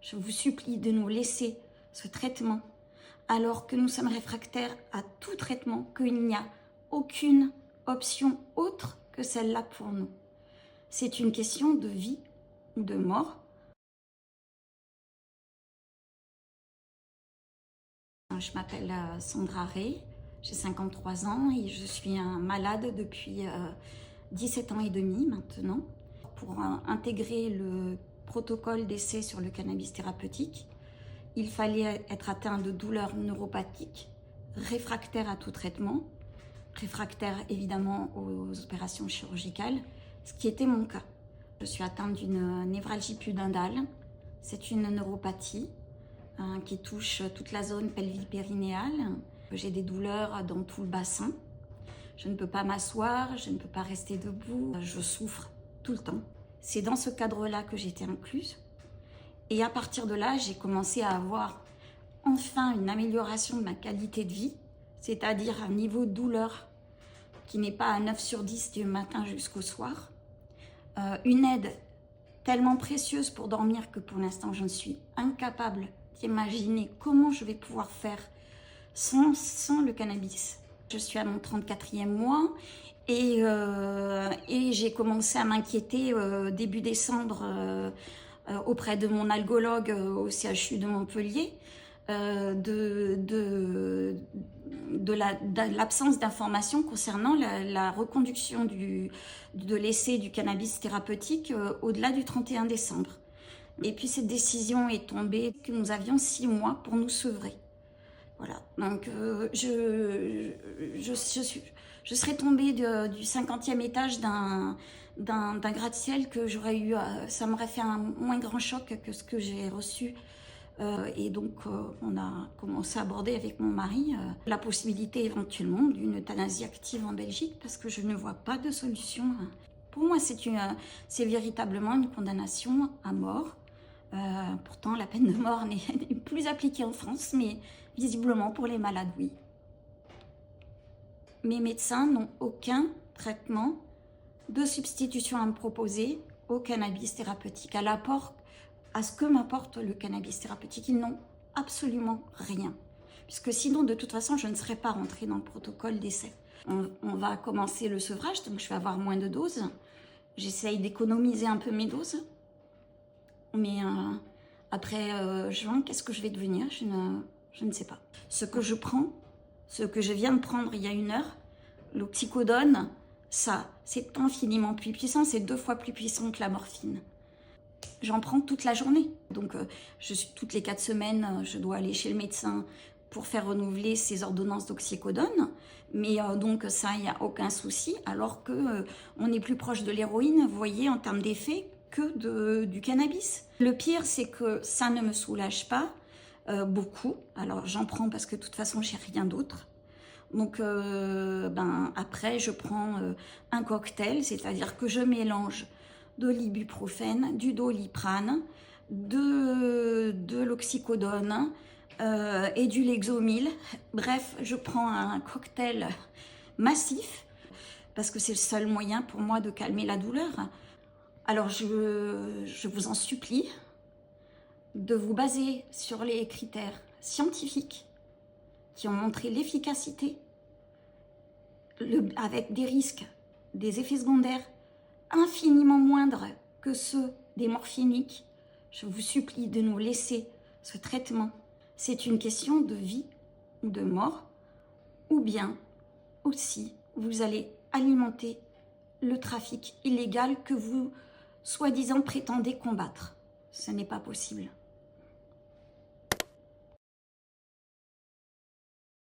je vous supplie de nous laisser ce traitement alors que nous sommes réfractaires à tout traitement, qu'il n'y a aucune option autre que celle-là pour nous. C'est une question de vie ou de mort. Je m'appelle Sandra Rey, j'ai 53 ans et je suis malade depuis 17 ans et demi maintenant. Pour intégrer le protocole d'essai sur le cannabis thérapeutique, il fallait être atteint de douleurs neuropathiques, réfractaire à tout traitement, réfractaire évidemment aux opérations chirurgicales, ce qui était mon cas. Je suis atteinte d'une névralgie pudendale, c'est une neuropathie qui touche toute la zone pelvipérinéale. J'ai des douleurs dans tout le bassin. Je ne peux pas m'asseoir, je ne peux pas rester debout, je souffre tout le temps. C'est dans ce cadre-là que j'étais incluse. Et à partir de là, j'ai commencé à avoir enfin une amélioration de ma qualité de vie, c'est-à-dire un niveau de douleur qui n'est pas à 9 sur 10 du matin jusqu'au soir. Une aide tellement précieuse pour dormir que pour l'instant, je ne suis incapable d'imaginer comment je vais pouvoir faire sans le cannabis. Je suis à mon 34e mois et j'ai commencé à m'inquiéter début décembre auprès de mon algologue au CHU de Montpellier de l'absence d'informations concernant la reconduction de l'essai du cannabis thérapeutique au-delà du 31 décembre. Et puis cette décision est tombée que nous avions 6 mois pour nous sevrer. Voilà, donc je serais tombée du 50e étage d'un gratte-ciel que j'aurais eu, ça m'aurait fait un moins grand choc que ce que j'ai reçu. Et donc on a commencé à aborder avec mon mari la possibilité éventuellement d'une euthanasie active en Belgique parce que je ne vois pas de solution. Pour moi, c'est véritablement une condamnation à mort. Pourtant, la peine de mort n'est plus appliquée en France, mais visiblement pour les malades, oui. Mes médecins n'ont aucun traitement de substitution à me proposer au cannabis thérapeutique, à ce que m'apporte le cannabis thérapeutique. Ils n'ont absolument rien, puisque sinon, de toute façon, je ne serais pas rentrée dans le protocole d'essai. On va commencer le sevrage, donc je vais avoir moins de doses. J'essaye d'économiser un peu mes doses. Mais après juin, qu'est-ce que je vais devenir? Je ne sais pas. Ce que je prends, ce que je viens de prendre il y a 1 heure, l'oxycodone, ça, c'est infiniment plus puissant, c'est 2 fois plus puissant que la morphine. J'en prends toute la journée. Donc, toutes les 4 semaines, je dois aller chez le médecin pour faire renouveler ces ordonnances d'oxycodone. Mais donc, ça, il n'y a aucun souci. Alors qu'on est plus proche de l'héroïne, vous voyez, en termes d'effet, que du cannabis. Le pire, c'est que ça ne me soulage pas beaucoup. Alors, j'en prends parce que de toute façon, j'ai rien d'autre. Donc, après, je prends un cocktail, c'est-à-dire que je mélange de l'ibuprofène, du doliprane, de l'oxycodone et du Lexomil. Bref, je prends un cocktail massif parce que c'est le seul moyen pour moi de calmer la douleur. Alors, je vous en supplie de vous baser sur les critères scientifiques qui ont montré l'efficacité avec des risques, des effets secondaires infiniment moindres que ceux des morphiniques. Je vous supplie de nous laisser ce traitement. C'est une question de vie ou de mort, ou bien aussi vous allez alimenter le trafic illégal que vous, soi-disant, prétendez combattre. Ce n'est pas possible.